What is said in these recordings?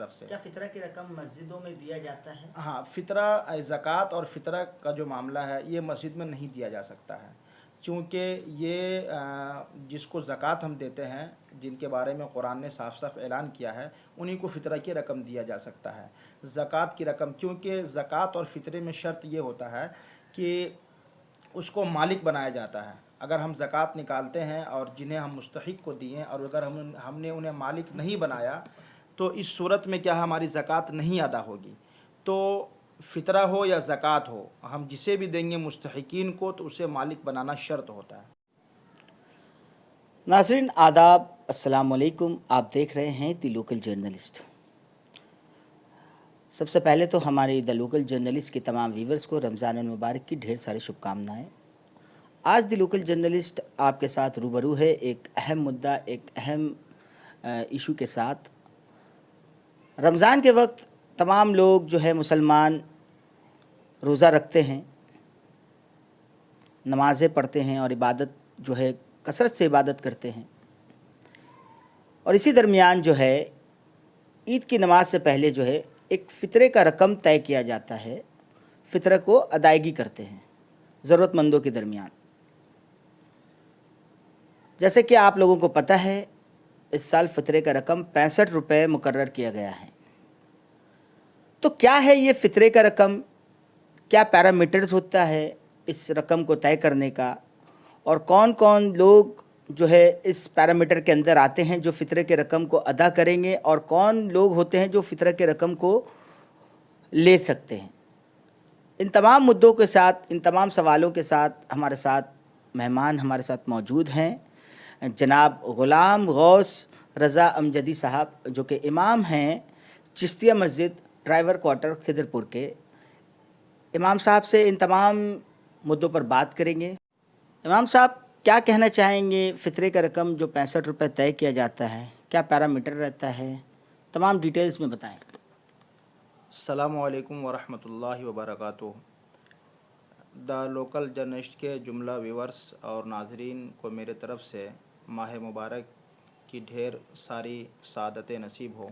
طرف سے۔ کیا فطرہ کی رقم مسجدوں میں دیا جاتا ہے؟ ہاں، فطرہ، زکوٰۃ اور فطرہ کا جو معاملہ ہے یہ مسجد میں نہیں دیا جا سکتا ہے، کیونکہ یہ جس کو زکوٰۃ ہم دیتے ہیں، جن کے بارے میں قرآن نے صاف صاف اعلان کیا ہے، انہی کو فطرہ کی رقم دیا جا سکتا ہے۔ زکوٰۃ کی رقم، کیونکہ زکوٰۃ اور فطرے میں شرط یہ ہوتا ہے کہ اس کو مالک بنایا جاتا ہے۔ اگر ہم زکوٰۃ نکالتے ہیں اور جنہیں ہم مستحق کو دیے اور اگر ہم نے انہیں مالک نہیں بنایا تو اس صورت میں کیا ہماری زکوٰۃ نہیں ادا ہوگی۔ تو فطرہ ہو یا زکوٰۃ ہو، ہم جسے بھی دیں گے مستحقین کو تو اسے مالک بنانا شرط ہوتا ہے۔ ناظرین آداب، السلام علیکم، آپ دیکھ رہے ہیں دی لوکل جرنلسٹ۔ سب سے پہلے تو ہماری دی لوکل جرنلسٹ کے تمام ویورز کو رمضان المبارک کی ڈھیر ساری شبھ کامنائیں۔ آج دی لوکل جرنلسٹ آپ کے ساتھ روبرو ہے ایک اہم مدعا، ایک اہم ایشو کے ساتھ۔ رمضان کے وقت تمام لوگ جو ہے مسلمان روزہ رکھتے ہیں، نمازیں پڑھتے ہیں اور عبادت جو ہے کثرت سے عبادت کرتے ہیں، اور اسی درمیان جو ہے عید کی نماز سے پہلے جو ہے ایک فطرے کا رقم طے کیا جاتا ہے، فطرہ کو ادائیگی کرتے ہیں ضرورت مندوں کے درمیان۔ جیسے کہ آپ لوگوں کو پتہ ہے اس سال فطرے کا رقم 65 روپے مقرر کیا گیا ہے۔ تو کیا ہے یہ فطرے کا رقم؟ کیا پیرامیٹرز ہوتا ہے اس رقم کو طے کرنے کا؟ اور کون کون لوگ جو ہے اس پیرامیٹر کے اندر آتے ہیں جو فطرے کے رقم کو ادا کریں گے، اور کون لوگ ہوتے ہیں جو فطرے کے رقم کو لے سکتے ہیں؟ ان تمام مدعوں کے ساتھ، ان تمام سوالوں کے ساتھ ہمارے ساتھ مہمان ہمارے ساتھ موجود ہیں جناب غلام غوث رضا امجدی صاحب، جو کہ امام ہیں چشتیہ مسجد ڈرائیور کوارٹر خضرپور کے۔ امام صاحب سے ان تمام مدعوں پر بات کریں گے۔ امام صاحب کیا کہنا چاہیں گے؟ فطرے کا رقم جو 65 روپے طے کیا جاتا ہے، کیا پیرامیٹر رہتا ہے؟ تمام ڈیٹیلز میں بتائیں۔ السلام علیکم ورحمۃ اللہ وبرکاتہ۔ دا لوکل جرنلسٹ کے جملہ ویورز اور ناظرین کو میرے طرف سے ماہ مبارک کی ڈھیر ساری سعادتیں نصیب ہو۔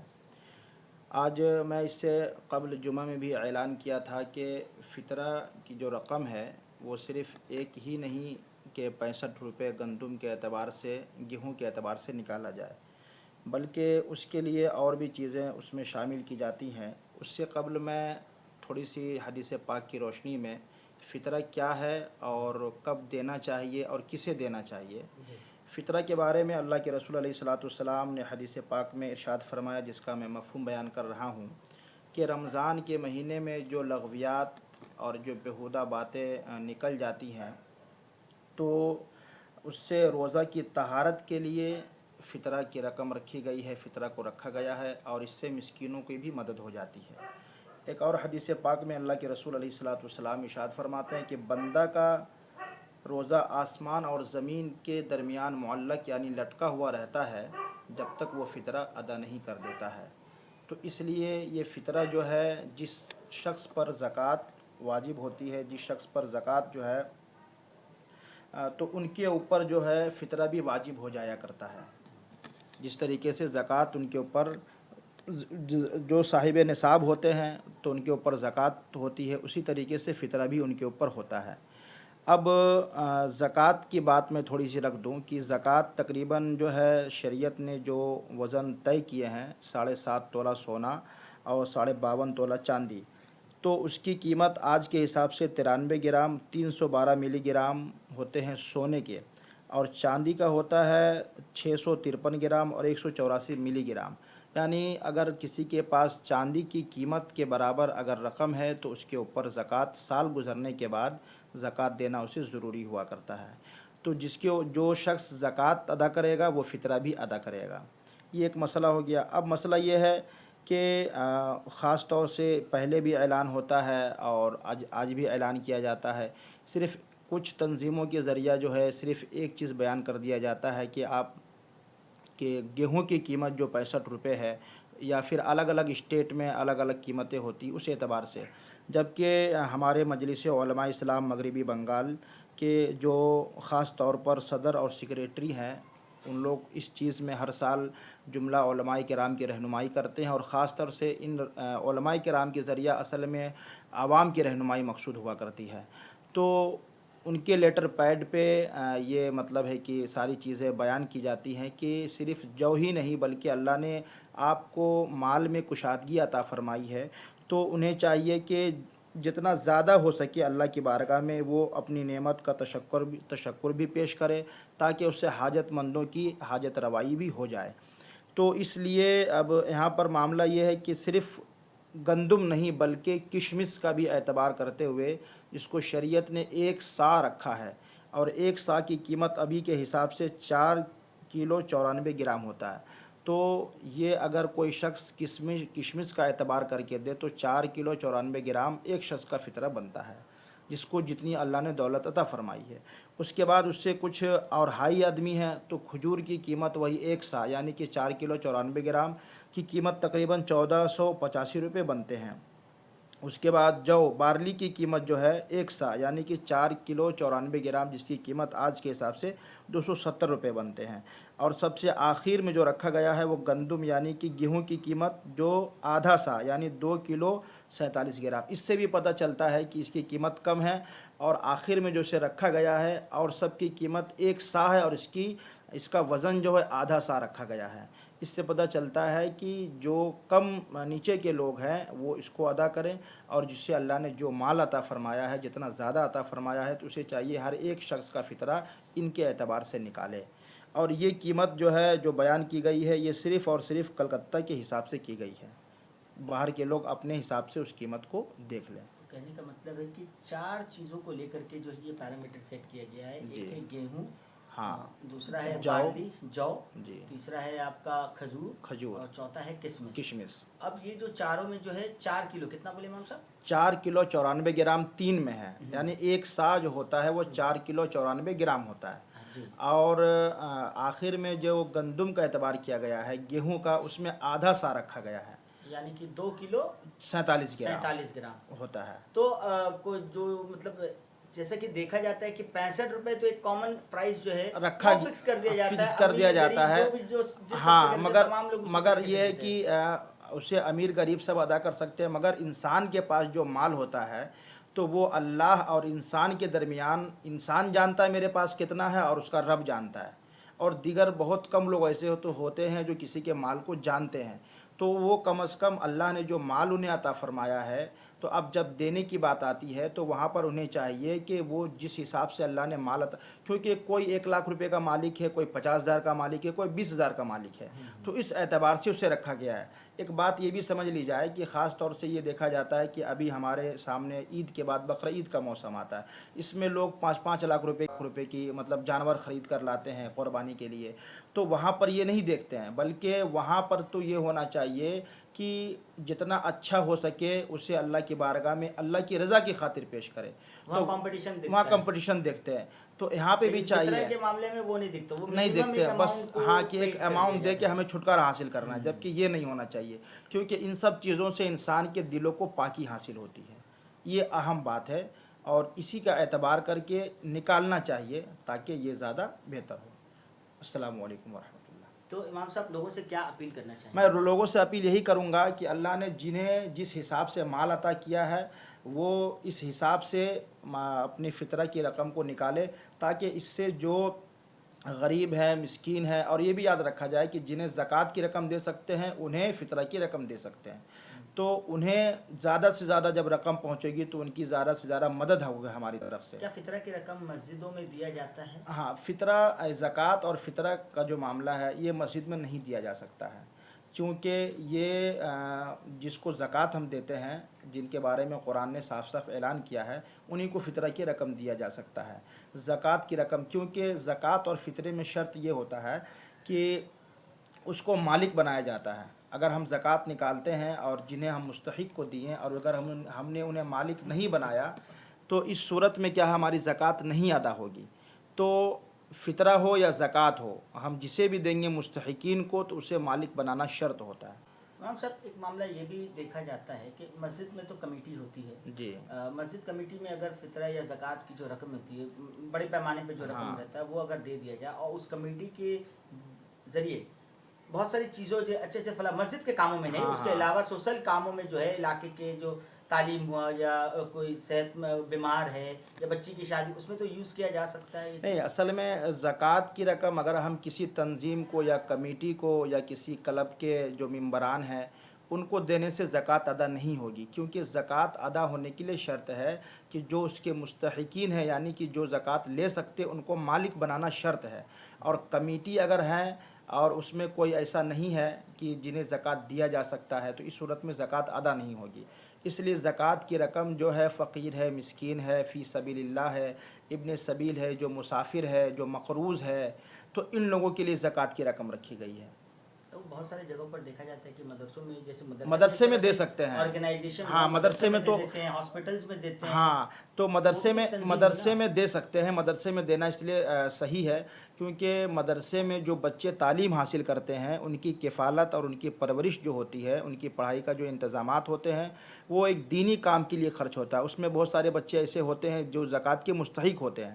آج میں اس سے قبل جمعہ میں بھی اعلان کیا تھا کہ فطرہ کی جو رقم ہے وہ صرف ایک ہی نہیں کہ 65 روپے گندم کے اعتبار سے، گیہوں کے اعتبار سے نکالا جائے، بلکہ اس کے لیے اور بھی چیزیں اس میں شامل کی جاتی ہیں۔ اس سے قبل میں تھوڑی سی حدیث پاک کی روشنی میں فطرہ کیا ہے اور کب دینا چاہیے اور کسے دینا چاہیے، فطرہ کے بارے میں اللہ کے رسول علیہ الصلاۃ والسلام نے حدیث پاک میں ارشاد فرمایا، جس کا میں مفہوم بیان کر رہا ہوں، کہ رمضان کے مہینے میں جو لغویات اور جو بیہودہ باتیں نکل جاتی ہیں تو اس سے روزہ کی طہارت کے لیے فطرہ کی رقم رکھی گئی ہے، فطرہ کو رکھا گیا ہے، اور اس سے مسکینوں کی بھی مدد ہو جاتی ہے۔ ایک اور حدیث پاک میں اللہ کے رسول علیہ الصلاۃ والسلام ارشاد فرماتے ہیں کہ بندہ کا روزہ آسمان اور زمین کے درمیان معلق یعنی لٹکا ہوا رہتا ہے جب تک وہ فطرہ ادا نہیں کر دیتا ہے۔ تو اس لیے یہ فطرہ جو ہے جس شخص پر زکوٰۃ واجب ہوتی ہے، جس شخص پر زکوٰۃ جو ہے تو ان کے اوپر جو ہے فطرہ بھی واجب ہو جایا کرتا ہے۔ جس طریقے سے زکوٰۃ ان کے اوپر جو صاحب نصاب ہوتے ہیں تو ان کے اوپر زکوٰۃ ہوتی ہے، اسی طریقے سے فطرہ بھی ان کے اوپر ہوتا ہے۔ اب زکوٰۃ کی بات میں تھوڑی سی رکھ دوں کہ زکوٰۃ تقریباً جو ہے شریعت نے جو وزن طے کیے ہیں 7.5 تولہ سونا اور 52.5 تولہ چاندی، تو اس کی قیمت آج کے حساب سے 93 گرام 312 ملی گرام ہوتے ہیں سونے کے، اور چاندی کا ہوتا ہے 653 گرام اور 184 ملی گرام۔ یعنی اگر کسی کے پاس چاندی کی قیمت کے برابر اگر رقم ہے تو اس کے اوپر زکوٰۃ سال گزرنے کے بعد زکوٰۃ دینا اسے ضروری ہوا کرتا ہے۔ تو جو شخص زکوٰۃ ادا کرے گا وہ فطرہ بھی ادا کرے گا۔ یہ ایک مسئلہ ہو گیا۔ اب مسئلہ یہ ہے کہ خاص طور سے پہلے بھی اعلان ہوتا ہے اور آج بھی اعلان کیا جاتا ہے، صرف کچھ تنظیموں کے ذریعہ جو ہے صرف ایک چیز بیان کر دیا جاتا ہے کہ آپ کہ گیہوں کی قیمت جو 65 روپے ہے، یا پھر الگ الگ اسٹیٹ میں الگ الگ قیمتیں ہوتی اس اعتبار سے، جبکہ ہمارے مجلس علماء اسلام مغربی بنگال کے جو خاص طور پر صدر اور سیکریٹری ہیں ان لوگ اس چیز میں ہر سال جملہ علماء کرام کی رہنمائی کرتے ہیں، اور خاص طور سے ان علماء کرام کے ذریعہ اصل میں عوام کی رہنمائی مقصود ہوا کرتی ہے۔ تو ان کے لیٹر پیڈ پہ یہ مطلب ہے کہ ساری چیزیں بیان کی جاتی ہیں کہ صرف جو ہی نہیں بلکہ اللہ نے آپ کو مال میں کشادگی عطا فرمائی ہے، تو انہیں چاہیے کہ جتنا زیادہ ہو سکے اللہ کی بارگاہ میں وہ اپنی نعمت کا تشکر بھی پیش کرے، تاکہ اس سے حاجت مندوں کی حاجت روائی بھی ہو جائے۔ تو اس لیے اب یہاں پر معاملہ یہ ہے کہ صرف گندم نہیں بلکہ کشمش کا بھی اعتبار کرتے ہوئے اس کو شریعت نے 1 سا رکھا ہے، اور 1 سا کی قیمت ابھی کے حساب سے 4 کلو 94 گرام ہوتا ہے۔ تو یہ اگر کوئی شخص کشمش کا اعتبار کر کے دے تو 4 کلو 94 گرام ایک شخص کا فطرہ بنتا ہے، جس کو جتنی اللہ نے دولت عطا فرمائی ہے۔ اس کے بعد اس سے کچھ اور ہائی آدمی ہیں تو کھجور کی قیمت وہی 1 سا یعنی کہ 4 کلو 94 گرام کی قیمت تقریباً 1485 روپے بنتے ہیں۔ اس کے بعد جو بارلی کی قیمت جو ہے 1 سا یعنی کہ 4 کلو 94 گرام، جس کی قیمت آج کے حساب سے 270 روپے بنتے ہیں۔ اور سب سے آخر میں جو رکھا گیا ہے وہ گندم یعنی کہ گیہوں کی قیمت، جو آدھا سا یعنی 2 کلو 47 گرام۔ اس سے بھی پتہ چلتا ہے کہ اس کی قیمت کم ہے، اور آخر میں جو اسے رکھا گیا ہے اور سب کی قیمت 1 سا ہے، اور اس کا وزن جو ہے آدھا سا رکھا گیا ہے۔ اس سے پتہ چلتا ہے کہ جو کم نیچے کے لوگ ہیں وہ اس کو ادا کریں، اور جس سے اللہ نے جو مال عطا فرمایا ہے، جتنا زیادہ عطا فرمایا ہے، تو اسے چاہیے ہر ایک شخص کا فطرہ ان کے اعتبار سے نکالے۔ اور یہ قیمت جو ہے جو بیان کی گئی ہے، یہ صرف اور صرف کلکتہ کے حساب سے کی گئی ہے، باہر کے لوگ اپنے حساب سے اس قیمت کو دیکھ لیں۔ کہنے کا مطلب ہے کہ 4 چیزوں کو لے کر کے جو یہ پیرامیٹر سیٹ کیا گیا ہے، جی ایک ہے گیہوں، ہاں، دوسرا ہے جو، بارلی جو، جی تیسرا ہے آپ کا کھجور، اور چوتھا ہے کشمش۔ اب یہ جو چاروں میں جو ہے 4 کلو کتنا بولے امام صاحب؟ 4 کلو 94 گرام 3 میں ہے، یعنی 1 سا جو ہوتا ہے وہ 4 کلو 94 گرام ہوتا ہے۔ جی، اور آخر میں جو گندم کا اعتبار کیا گیا ہے، گیہوں کا، اس میں آدھا سا رکھا گیا ہے، یعنی کہ 2 کلو 47 47 گرام ہوتا ہے۔ تو کو جو مطلب جیسا کہ دیکھا جاتا ہے کہ 65 روپے تو ایک کامن پرائز جو ہے رکھا وہ فکس کر دیا جاتا ہے، فکس کر دیا جاتا ہے۔ ہاں، مگر مگر یہ ہے کہ اسے امیر غریب سب ادا کر سکتے ہیں، مگر انسان کے پاس جو مال ہوتا ہے تو وہ اللہ اور انسان کے درمیان، انسان جانتا ہے میرے پاس کتنا ہے اور اس کا رب جانتا ہے، اور دیگر بہت کم لوگ ایسے ہوتے ہیں جو کسی کے مال کو جانتے ہیں، تو وہ کم از کم اللہ نے جو مال انہیں عطا فرمایا ہے، تو اب جب دینے کی بات آتی ہے تو وہاں پر انہیں چاہیے کہ وہ جس حساب سے اللہ نے مال عطا، کیونکہ کوئی 1 لاکھ روپے کا مالک ہے، کوئی 50,000 کا مالک ہے، کوئی 20,000 کا مالک ہے، تو اس اعتبار سے اسے رکھا گیا ہے۔ ایک بات یہ بھی سمجھ لی جائے کہ خاص طور سے یہ دیکھا جاتا ہے کہ ابھی ہمارے سامنے عید کے بعد بقرعید کا موسم آتا ہے، اس میں لوگ 5-5 لاکھ روپے کی مطلب جانور خرید کر لاتے ہیں قربانی کے لیے، تو وہاں پر یہ نہیں دیکھتے ہیں، بلکہ وہاں پر تو یہ ہونا چاہیے کہ جتنا اچھا ہو سکے اسے اللہ کی بارگاہ میں اللہ کی رضا کی خاطر پیش کرے، تو وہاں کمپٹیشن دیکھتے ہیں۔ تو یہاں پہ بھی چاہیے، کے معاملے میں وہ نہیں دکھتا، وہ نہیں دیکھتے ہیں بس، ہاں کہ ایک اماؤنٹ دے کے ہمیں چھٹکارا حاصل کرنا ہے، جبکہ یہ نہیں ہونا چاہیے، کیونکہ ان سب چیزوں سے انسان کے دلوں کو پاکی حاصل ہوتی ہے، یہ اہم بات ہے، اور اسی کا اعتبار کر کے نکالنا چاہیے تاکہ یہ زیادہ بہتر ہو۔ السلام علیکم ورحمۃ اللہ۔ تو امام صاحب لوگوں سے کیا اپیل کرنا چاہیں؟ میں لوگوں سے اپیل یہی کروں گا کہ اللہ نے جنہیں جس حساب سے مال عطا کیا ہے وہ اس حساب سے اپنی فطرہ کی رقم کو نکالے، تاکہ اس سے جو غریب ہے، مسکین ہے، اور یہ بھی یاد رکھا جائے کہ جنہیں زکوٰۃ کی رقم دے سکتے ہیں انہیں فطرہ کی رقم دے سکتے ہیں، تو انہیں زیادہ سے زیادہ جب رقم پہنچے گی تو ان کی زیادہ سے زیادہ مدد ہوگی ہماری طرف سے۔ کیا فطرہ کی رقم مسجدوں میں دیا جاتا ہے؟ ہاں، فطرہ، زکوٰۃ اور فطرہ کا جو معاملہ ہے یہ مسجد میں نہیں دیا جا سکتا ہے، کیونکہ یہ جس کو زکوٰۃ ہم دیتے ہیں، جن کے بارے میں قرآن نے صاف صاف اعلان کیا ہے، انہی کو فطرہ کی رقم دیا جا سکتا ہے۔ زکوٰۃ کی رقم، کیونکہ زکوٰۃ اور فطرے میں شرط یہ ہوتا ہے کہ اس کو مالک بنایا جاتا ہے۔ اگر ہم زکوٰۃ نکالتے ہیں اور جنہیں ہم مستحق کو دیے اور اگر ہم نے انہیں مالک نہیں بنایا، تو اس صورت میں کیا ہماری زکوٰۃ نہیں ادا ہوگی۔ تو فطرہ ہو یا زکوٰۃ ہو، ہم جسے بھی دیں گے مستحقین کو تو اسے مالک بنانا شرط ہوتا ہے۔ امام صاحب ایک معاملہ یہ بھی دیکھا جاتا ہے کہ مسجد میں تو کمیٹی ہوتی ہے جی مسجد کمیٹی میں اگر فطرہ یا زکوٰۃ کی جو رقم ہوتی ہے بڑے پیمانے پہ جو رقم رہتا ہے وہ اگر دے دیا جائے اور اس کمیٹی کے ذریعے بہت ساری چیزوں جو اچھے سے فلاں مسجد کے کاموں میں نہیں اس کے علاوہ سوشل کاموں میں جو ہے علاقے کے جو تعلیم ہوا یا کوئی صحت بیمار ہے یا بچی کی شادی اس میں تو یوز کیا جا سکتا ہے نہیں اصل میں زکوٰۃ کی رقم اگر ہم کسی تنظیم کو یا کمیٹی کو یا کسی کلب کے جو ممبران ہیں ان کو دینے سے زکوٰۃ ادا نہیں ہوگی کیونکہ زکوٰۃ ادا ہونے کے لیے شرط ہے کہ جو اس کے مستحقین ہیں یعنی کہ جو زکوٰۃ لے سکتے ان کو مالک بنانا شرط ہے اور کمیٹی اگر ہیں اور اس میں کوئی ایسا نہیں ہے کہ جنہیں زکوٰۃ دیا جا سکتا ہے تو اس صورت میں زکوٰۃ ادا نہیں ہوگی اس لیے زکوٰۃ کی رقم جو ہے فقیر ہے مسکین ہے فی سبیل اللہ ہے ابن سبیل ہے جو مسافر ہے جو مقروض ہے تو ان لوگوں کے لیے زکوٰۃ کی رقم رکھی گئی ہے بہت سارے جگہوں پر دیکھا جاتا ہے کہ مدرسوں میں جیسے مدرسے میں دے سکتے ہیں آرگنائزیشن ہاں مدرسے میں تو دیتے ہیں ہاسپٹلز میں دیتے ہیں ہاں تو مدرسے میں دے سکتے ہیں مدرسے میں دینا اس لیے صحیح ہے کیونکہ مدرسے میں جو بچے تعلیم حاصل کرتے ہیں ان کی کفالت اور ان کی پرورش جو ہوتی ہے ان کی پڑھائی کا جو انتظامات ہوتے ہیں وہ ایک دینی کام کے لیے خرچ ہوتا ہے اس میں بہت سارے بچے ایسے ہوتے ہیں جو زکوٰۃ کے مستحق ہوتے ہیں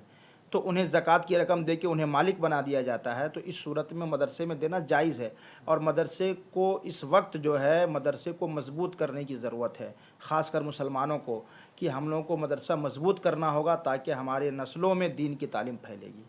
تو انہیں زکوٰۃ کی رقم دے کے انہیں مالک بنا دیا جاتا ہے تو اس صورت میں مدرسے میں دینا جائز ہے اور مدرسے کو اس وقت جو ہے مدرسے کو مضبوط کرنے کی ضرورت ہے خاص کر مسلمانوں کو کہ ہم لوگوں کو مدرسہ مضبوط کرنا ہوگا تاکہ ہمارے نسلوں میں دین کی تعلیم پھیلے گی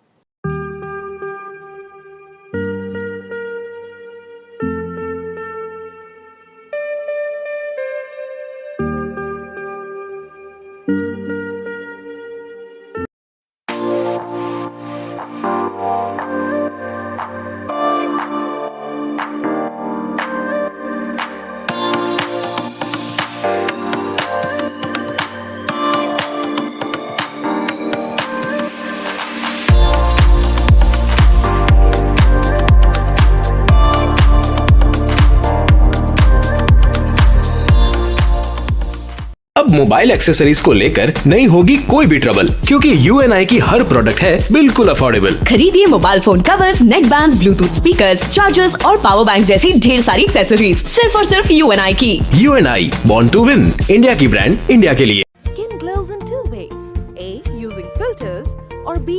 اب موبائل ایکسیسریز کو لے کر نہیں ہوگی کوئی بھی ٹربل کیونکہ UNI کی ہر پروڈکٹ ہے بالکل افورڈیبل خریدیے موبائل فون کورز نیک بینڈز بلوٹوتھ اسپیکرز چارجرز اور پاور بینک جیسی ڈھیر ساری ایکسیسریز صرف اور صرف UNI کی UNI born to one India کی برانڈ انڈیا کے لیے Skin glows in two ways. A. Using filters or B.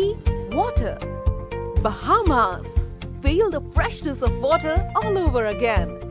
Water. Bahamas. Feel the freshness of water all over again.